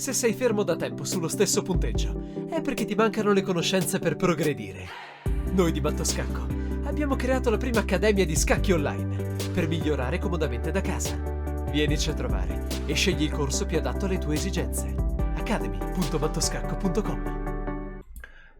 Se sei fermo da tempo sullo stesso punteggio, è perché ti mancano le conoscenze per progredire. Noi di Mattoscacco abbiamo creato la prima accademia di scacchi online per migliorare comodamente da casa. Vienici a trovare e scegli il corso più adatto alle tue esigenze. academy.mattoscacco.com.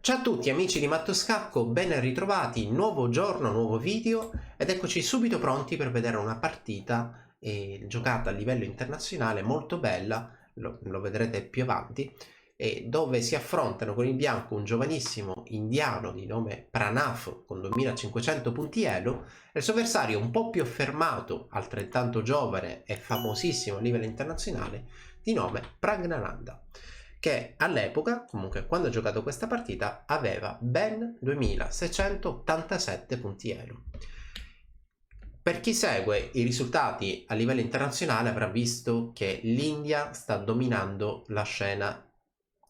Ciao a tutti amici di Mattoscacco, ben ritrovati, nuovo giorno, nuovo video ed eccoci subito pronti per vedere una partita giocata a livello internazionale molto bella, lo vedrete più avanti, dove si affrontano con il bianco un giovanissimo indiano di nome Pranav con 2500 punti elo e il suo avversario un po' più affermato, altrettanto giovane e famosissimo a livello internazionale, di nome Praggnanandhaa, che all'epoca, comunque quando ha giocato questa partita, aveva ben 2687 punti elo. Per chi segue i risultati a livello internazionale avrà visto che l'India sta dominando la scena,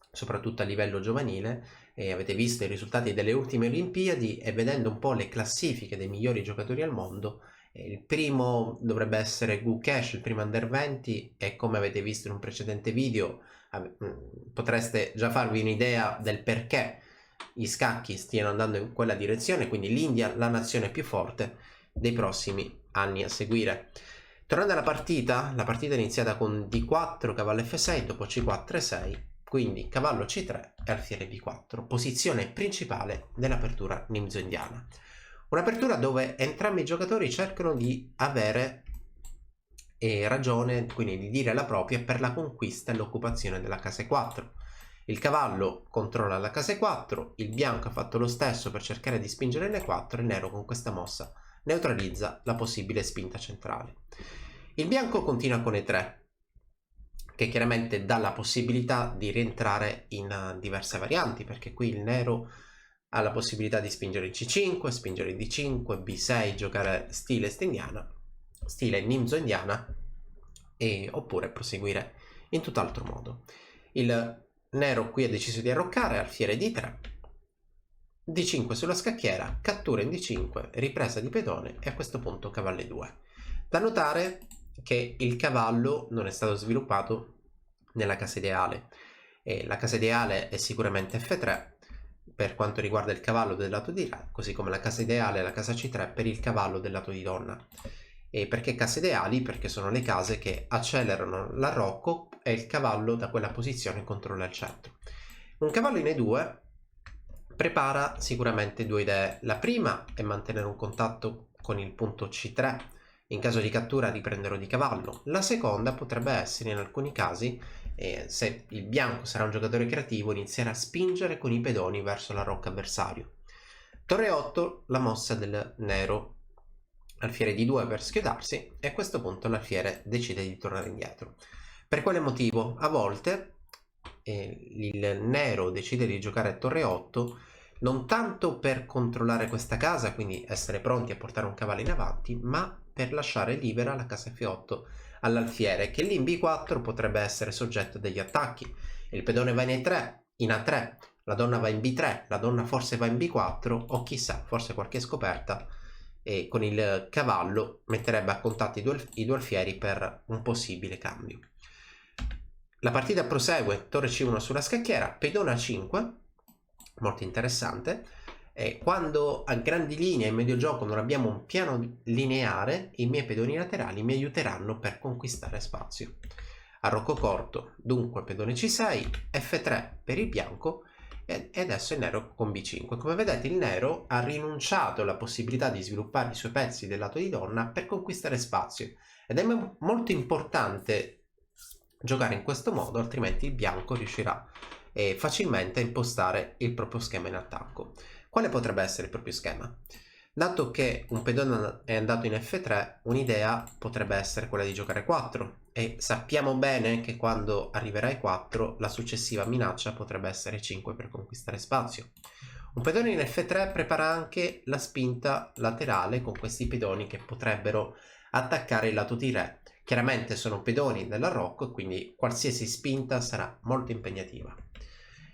soprattutto a livello giovanile, e avete visto i risultati delle ultime Olimpiadi e vedendo un po' le classifiche dei migliori giocatori al mondo, il primo dovrebbe essere Gukesh, il primo under 20, e come avete visto in un precedente video potreste già farvi un'idea del perché gli scacchi stiano andando in quella direzione, quindi l'India la nazione più forte dei prossimi anni a seguire. Tornando alla partita, la partita è iniziata con D4, cavallo F6, dopo C4 e 6, quindi cavallo C3 e alfiere B4, posizione principale dell'apertura nimzo-indiana. Un'apertura dove entrambi i giocatori cercano di avere ragione, quindi di dire la propria per la conquista e l'occupazione della casa E4. Il cavallo controlla la casa E4, il bianco ha fatto lo stesso per cercare di spingere l'E4 e il nero con questa mossa neutralizza la possibile spinta centrale. Il bianco continua con E3, che chiaramente dà la possibilità di rientrare in diverse varianti, perché qui il nero ha la possibilità di spingere in C5, spingere in D5, B6, giocare stile nimzo-indiana, oppure proseguire in tutt'altro modo. Il nero qui ha deciso di arroccare, alfiere D3, D5 sulla scacchiera, cattura in D5, ripresa di pedone e a questo punto cavallo E2. Da notare che il cavallo non è stato sviluppato nella casa ideale, la casa ideale è sicuramente F3 per quanto riguarda il cavallo del lato di re, così come la casa ideale è la casa C3 per il cavallo del lato di donna. E perché case ideali? Perché sono le case che accelerano l'arrocco e il cavallo da quella posizione controlla il centro. Un cavallo in E2 prepara sicuramente due idee. La prima è mantenere un contatto con il punto C3, in caso di cattura riprenderò di cavallo. La seconda potrebbe essere in alcuni casi, se il bianco sarà un giocatore creativo, iniziare a spingere con i pedoni verso la rocca avversario. Torre 8, la mossa del nero, alfiere D2 per schiodarsi, e a questo punto l'alfiere decide di tornare indietro. Per quale motivo? A volte il nero decide di giocare torre 8 non tanto per controllare questa casa, quindi essere pronti a portare un cavallo in avanti, ma per lasciare libera la casa F8 all'alfiere, che lì in B4 potrebbe essere soggetto a degli attacchi. Il pedone va in E3, in A3, la donna va in B3, la donna forse va in B4 o chissà, forse qualche scoperta, e con il cavallo metterebbe a contatto i due alfieri per un possibile cambio. La partita prosegue, torre C1 sulla scacchiera, pedone A5, molto interessante. Quando a grandi linee in medio gioco non abbiamo un piano lineare, i miei pedoni laterali mi aiuteranno per conquistare spazio. Arrocco corto, dunque pedone C6, F3 per il bianco e adesso il nero con B5. Come vedete il nero ha rinunciato alla possibilità di sviluppare i suoi pezzi del lato di donna per conquistare spazio ed è molto importante giocare in questo modo, altrimenti il bianco riuscirà facilmente a impostare il proprio schema in attacco. Quale potrebbe essere il proprio schema? Dato che un pedone è andato in F3, un'idea potrebbe essere quella di giocare 4 e sappiamo bene che quando arriverà ai 4 la successiva minaccia potrebbe essere 5 per conquistare spazio. Un pedone in F3 prepara anche la spinta laterale con questi pedoni che potrebbero attaccare il lato di re. Chiaramente sono pedoni dell'arrocco e quindi qualsiasi spinta sarà molto impegnativa.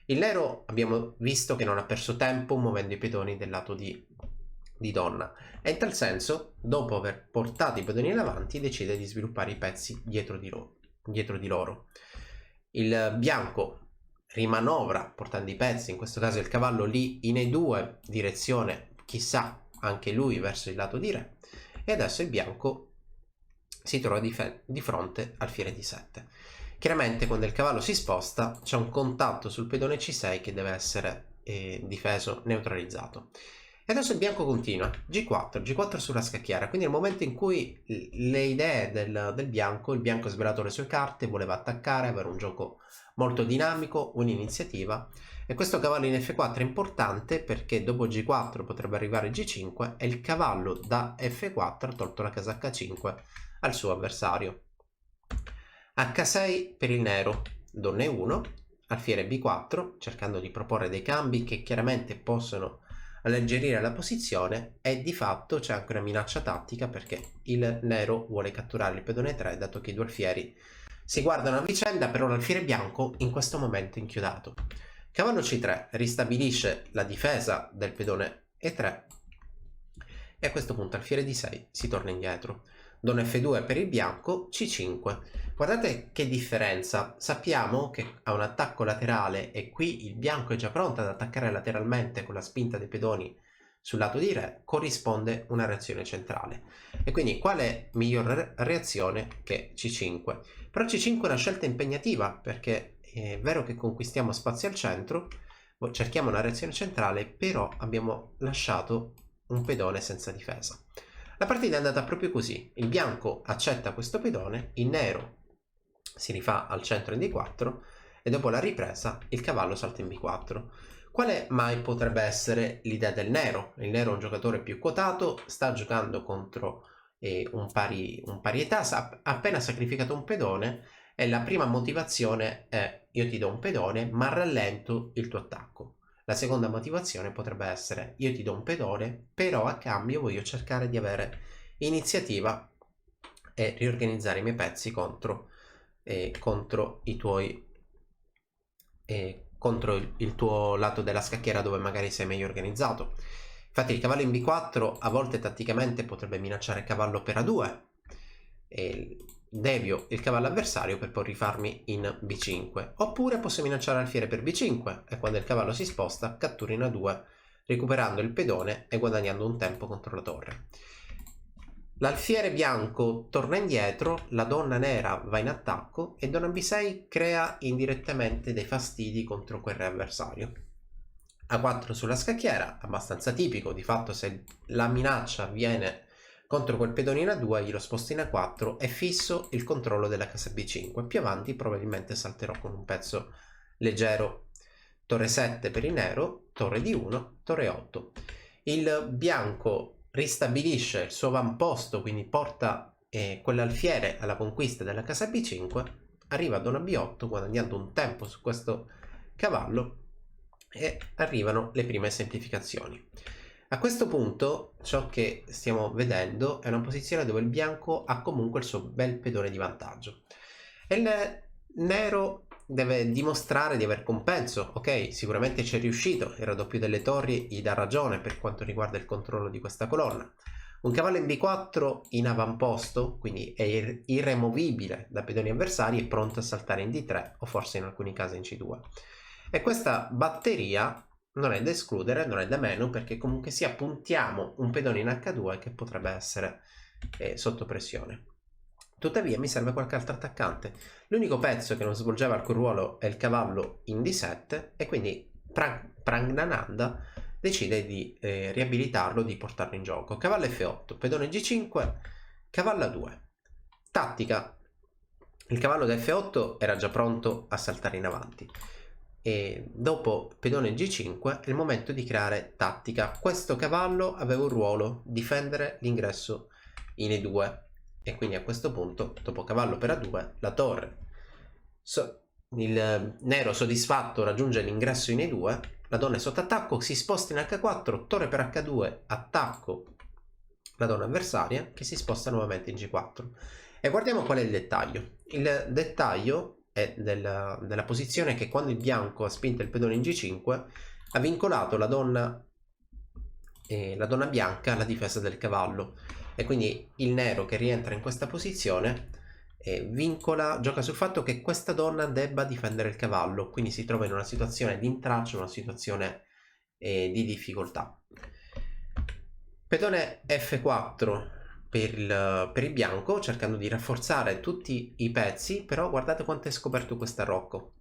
Il nero abbiamo visto che non ha perso tempo muovendo i pedoni del lato di donna e in tal senso, dopo aver portato i pedoni in avanti, decide di sviluppare i pezzi dietro di loro. Il bianco rimanovra portando i pezzi, in questo caso il cavallo lì in E2, direzione chissà anche lui verso il lato di re, e adesso il bianco si trova di fronte al fiere di 7. Chiaramente quando il cavallo si sposta c'è un contatto sul pedone C6 che deve essere difeso, neutralizzato. E adesso il bianco continua, G4, G4 sulla scacchiera, quindi nel momento in cui le idee del bianco, il bianco ha svelato le sue carte, voleva attaccare, avere un gioco molto dinamico, un'iniziativa, e questo cavallo in F4 è importante perché dopo G4 potrebbe arrivare G5 e il cavallo da F4 ha tolto la casa H5 al suo avversario. H6 per il nero, donna E1, alfiere B4, cercando di proporre dei cambi che chiaramente possono alleggerire la posizione, e di fatto c'è anche una minaccia tattica perché il nero vuole catturare il pedone 3 dato che i due alfieri si guardano a vicenda, però l'alfiere bianco in questo momento è inchiodato. Cavallo C3 ristabilisce la difesa del pedone E3 e a questo punto alfiere D6 si torna indietro. Donna F2 per il bianco, C5. Guardate che differenza, sappiamo che ha un attacco laterale e qui il bianco è già pronto ad attaccare lateralmente con la spinta dei pedoni sul lato di re, corrisponde una reazione centrale. E quindi quale miglior reazione che C5? Però C5 è una scelta impegnativa perché è vero che conquistiamo spazio al centro, cerchiamo una reazione centrale, però abbiamo lasciato un pedone senza difesa. La partita è andata proprio così, il bianco accetta questo pedone, il nero si rifà al centro in D4 e dopo la ripresa il cavallo salta in B4. Quale mai potrebbe essere l'idea del nero? Il nero è un giocatore più quotato, sta giocando contro un parietà, ha appena sacrificato un pedone e la prima motivazione è: io ti do un pedone ma rallento il tuo attacco. La seconda motivazione potrebbe essere: io ti do un pedone, però a cambio voglio cercare di avere iniziativa e riorganizzare i miei pezzi contro i tuoi contro il tuo lato della scacchiera dove magari sei meglio organizzato. Infatti il cavallo in B4 a volte tatticamente potrebbe minacciare cavallo per A2 e devio il cavallo avversario per poi rifarmi in B5, oppure posso minacciare alfiere per B5 e quando il cavallo si sposta cattura in A2 recuperando il pedone e guadagnando un tempo contro la torre. L'alfiere bianco torna indietro, la donna nera va in attacco e donna B6 crea indirettamente dei fastidi contro quel re avversario. A4 sulla scacchiera, abbastanza tipico, di fatto se la minaccia viene contro quel pedone in A2 glielo sposto in A4 e fisso il controllo della casa B5. Più avanti probabilmente salterò con un pezzo leggero. Torre 7 per il nero, torre D1, torre 8. Il bianco ristabilisce il suo avamposto, quindi porta quell'alfiere alla conquista della casa B5, arriva a donna B8 guadagnando un tempo su questo cavallo e arrivano le prime semplificazioni. A questo punto ciò che stiamo vedendo è una posizione dove il bianco ha comunque il suo bel pedone di vantaggio e il nero deve dimostrare di aver compenso. Ok, sicuramente ci è riuscito, il raddoppio delle torri gli dà ragione per quanto riguarda il controllo di questa colonna. Un cavallo in B4 in avamposto, quindi è irremovibile da pedoni avversari, è pronto a saltare in D3 o forse in alcuni casi in C2. E questa batteria non è da escludere, non è da meno, perché comunque sia puntiamo un pedone in H2 che potrebbe essere sotto pressione. Tuttavia mi serve qualche altro attaccante. L'unico pezzo che non svolgeva alcun ruolo è il cavallo in D7 e quindi Praggnanandhaa decide di riabilitarlo, di portarlo in gioco. Cavallo F8, pedone G5, cavallo A2. Tattica: il cavallo da F8 era già pronto a saltare in avanti e dopo pedone G5 è il momento di creare tattica. Questo cavallo aveva un ruolo: difendere l'ingresso in E2 e quindi a questo punto dopo cavallo per A2 la torre, il nero soddisfatto raggiunge l'ingresso in E2, la donna è sotto attacco, si sposta in H4, torre per H2, attacco la donna avversaria che si sposta nuovamente in G4. E guardiamo qual è il dettaglio. Il dettaglio è della posizione che quando il bianco ha spinto il pedone in G5 ha vincolato la donna bianca alla difesa del cavallo e quindi il nero che rientra in questa posizione gioca sul fatto che questa donna debba difendere il cavallo, quindi si trova in una situazione di intralcio, una situazione di difficoltà. Pedone F4 per il bianco, cercando di rafforzare tutti i pezzi, però guardate quanto è scoperto questo arrocco.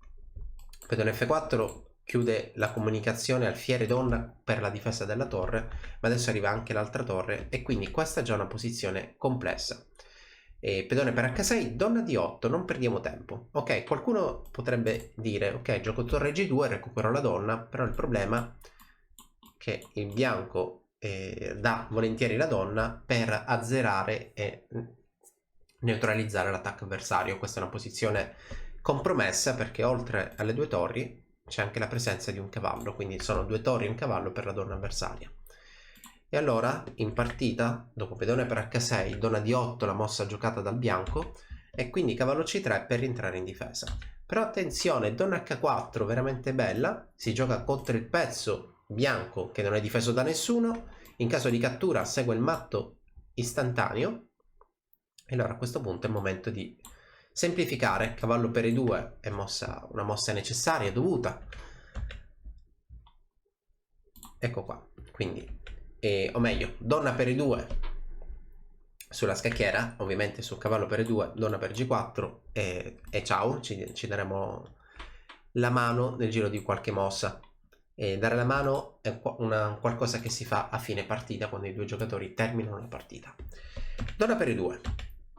Pedone F4 chiude la comunicazione alfiere donna per la difesa della torre, ma adesso arriva anche l'altra torre e quindi questa è già una posizione complessa. Pedone per H6, donna D8, non perdiamo tempo. Ok, qualcuno potrebbe dire, ok, gioco torre G2 e recupero la donna, però il problema è che il bianco dà volentieri la donna per azzerare e neutralizzare l'attacco avversario. Questa è una posizione compromessa perché oltre alle due torri c'è anche la presenza di un cavallo, quindi sono due torri e un cavallo per la donna avversaria. E allora in partita, dopo pedone per H6, donna D8, la mossa giocata dal bianco, e quindi cavallo C3 per rientrare in difesa. Però attenzione, donna H4 veramente bella, si gioca contro il pezzo bianco che non è difeso da nessuno, in caso di cattura segue il matto istantaneo, e allora a questo punto è il momento di semplificare. Cavallo per E2 è una mossa necessaria, dovuta. Ecco qua, quindi, o meglio, donna per E2 sulla scacchiera, ovviamente sul cavallo per E2, donna per G4 e ciao, ci daremo la mano nel giro di qualche mossa. E dare la mano è qualcosa che si fa a fine partita, quando i due giocatori terminano la partita. Donna per E2,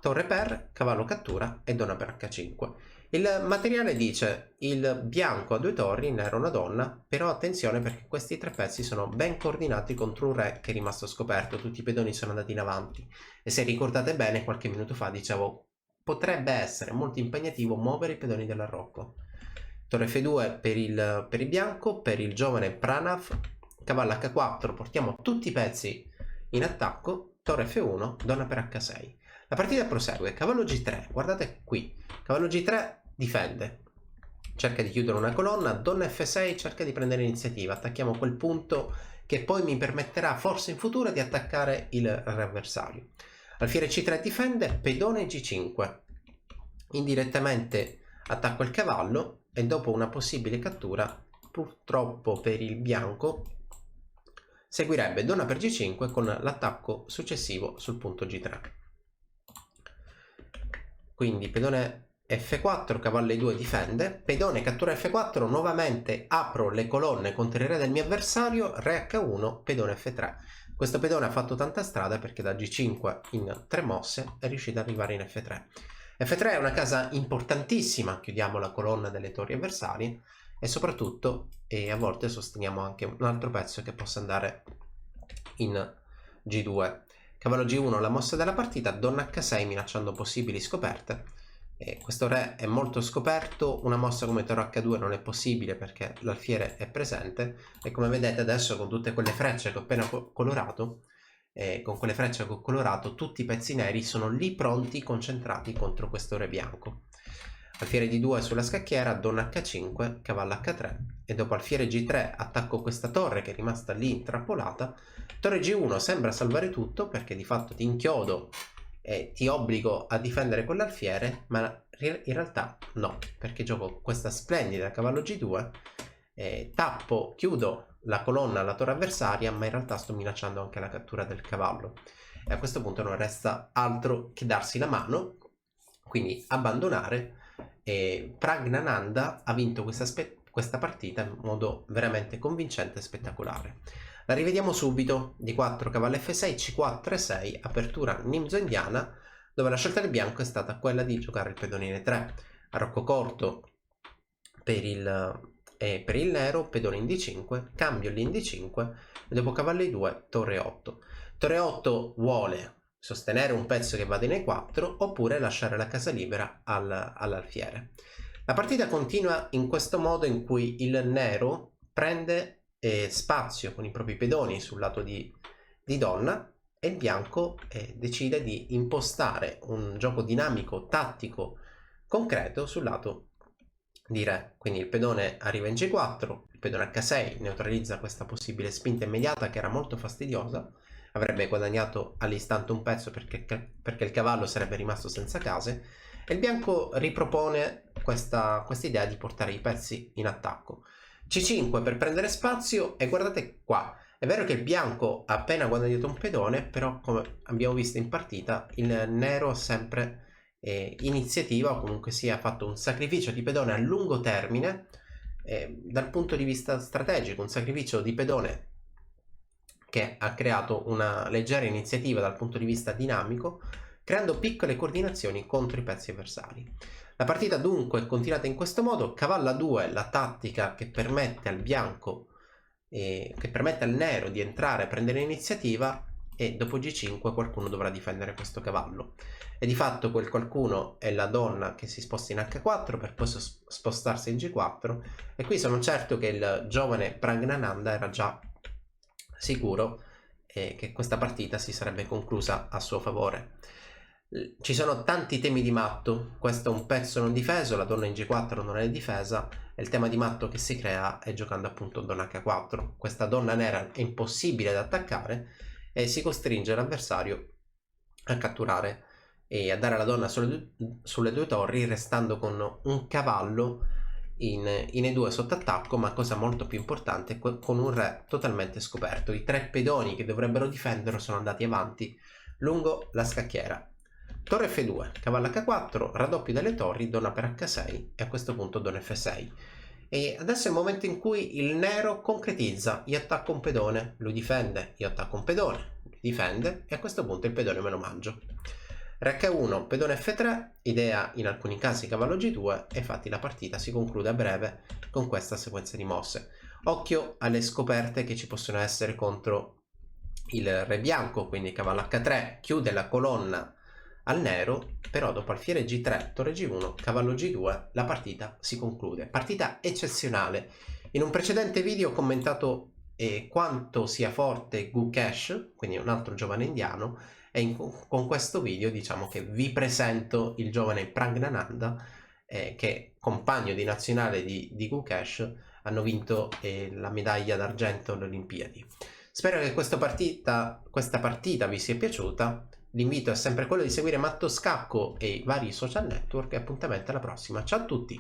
torre per, cavallo cattura e donna per H5. Il materiale dice il bianco ha due torri, il nero una donna, però attenzione perché questi tre pezzi sono ben coordinati contro un re che è rimasto scoperto, tutti i pedoni sono andati in avanti. E se ricordate bene, qualche minuto fa dicevo, potrebbe essere molto impegnativo muovere i pedoni dell'arrocco. Torre F2 per il bianco, per il giovane Pranav, cavallo H4, portiamo tutti i pezzi in attacco, torre F1, donna per H6. La partita prosegue, cavallo G3, guardate qui, cavallo G3 difende, cerca di chiudere una colonna, donna F6 cerca di prendere iniziativa, attacchiamo quel punto che poi mi permetterà forse in futuro di attaccare il re avversario. Alfiere C3 difende, pedone G5, indirettamente attacco il cavallo e dopo una possibile cattura, purtroppo per il bianco, seguirebbe donna per G5 con l'attacco successivo sul punto G3. Quindi pedone F4, cavallo E2 difende, pedone cattura F4, nuovamente apro le colonne contro il re del mio avversario, re H1, pedone F3. Questo pedone ha fatto tanta strada perché da G5 in 3 mosse è riuscito ad arrivare in F3. F3 è una casa importantissima, chiudiamo la colonna delle torri avversarie e soprattutto a volte sosteniamo anche un altro pezzo che possa andare in G2. Cavallo G1 la mossa della partita, donna H6 minacciando possibili scoperte. Questo re è molto scoperto, una mossa come torre H2 non è possibile perché l'alfiere è presente e come vedete adesso con tutte quelle frecce che ho appena colorato, tutti i pezzi neri sono lì pronti, concentrati contro questo re bianco. Alfiere D2 sulla scacchiera, donna H5, cavallo H3 e dopo alfiere G3 attacco questa torre che è rimasta lì intrappolata. Torre G1 sembra salvare tutto perché di fatto ti inchiodo e ti obbligo a difendere quell'alfiere, ma in realtà no, perché gioco questa splendida cavallo G2, tappo, chiudo la colonna alla torre avversaria, ma in realtà sto minacciando anche la cattura del cavallo. E a questo punto non resta altro che darsi la mano, quindi abbandonare. E Praggnanandhaa ha vinto questa partita in modo veramente convincente e spettacolare. La rivediamo subito, D4 cavallo F6, C4 E6, apertura nimzo indiana, dove la scelta del bianco è stata quella di giocare il pedone 3, arrocco corto per il nero, pedone in D5, cambio l'in D5 e dopo cavallo I2, torre 8. Torre 8 vuole sostenere un pezzo che vada in E4 oppure lasciare la casa libera all'alfiere. La partita continua in questo modo in cui il nero prende spazio con i propri pedoni sul lato di donna e il bianco decide di impostare un gioco dinamico, tattico, concreto sul lato di re. Quindi il pedone arriva in G4, il pedone H6 neutralizza questa possibile spinta immediata che era molto fastidiosa, avrebbe guadagnato all'istante un pezzo perché il cavallo sarebbe rimasto senza case, e il bianco ripropone questa idea di portare i pezzi in attacco. C5 per prendere spazio, e guardate qua, è vero che il bianco ha appena guadagnato un pedone, però come abbiamo visto in partita il nero ha sempre iniziativa, o comunque sia fatto un sacrificio di pedone a lungo termine, dal punto di vista strategico, un sacrificio di pedone che ha creato una leggera iniziativa dal punto di vista dinamico, creando piccole coordinazioni contro i pezzi avversari. La partita dunque è continuata in questo modo. Cavallo A2, la tattica che permette al bianco che permette al nero di entrare a prendere iniziativa, e dopo G5 qualcuno dovrà difendere questo cavallo, e di fatto quel qualcuno è la donna che si sposta in H4 per poi spostarsi in G4, e qui sono certo che il giovane Praggnanandhaa era già sicuro che questa partita si sarebbe conclusa a suo favore. Ci sono tanti temi di matto, questo è un pezzo non difeso, la donna in G4 non è difesa, e il tema di matto che si crea è giocando appunto donna H4. Questa donna nera è impossibile da attaccare e si costringe l'avversario a catturare e a dare la donna sulle due torri, restando con un cavallo in E2 sotto attacco, ma cosa molto più importante, con un re totalmente scoperto. I tre pedoni che dovrebbero difenderlo sono andati avanti lungo la scacchiera. Torre F2, cavallo H4, raddoppio delle torri, donna per H6 e a questo punto donna F6. E adesso è il momento in cui il nero concretizza: io attacco un pedone, lui difende, io attacco un pedone, lui difende, e a questo punto il pedone me lo mangio. Re H1, pedone F3, idea in alcuni casi cavallo G2, e infatti la partita si conclude a breve con questa sequenza di mosse. Occhio alle scoperte che ci possono essere contro il re bianco, quindi cavallo H3 chiude la colonna al nero, però dopo alfiere G3, torre G1, cavallo G2 la partita si conclude. Partita eccezionale. In un precedente video ho commentato quanto sia forte Gukesh, quindi un altro giovane indiano, e con questo video diciamo che vi presento il giovane Praggnanandhaa, che compagno di nazionale di Gukesh, hanno vinto la medaglia d'argento alle Olimpiadi. Spero che questa partita vi sia piaciuta. L'invito è sempre quello di seguire Matto Scacco e i vari social network, e appuntamento alla prossima. Ciao a tutti!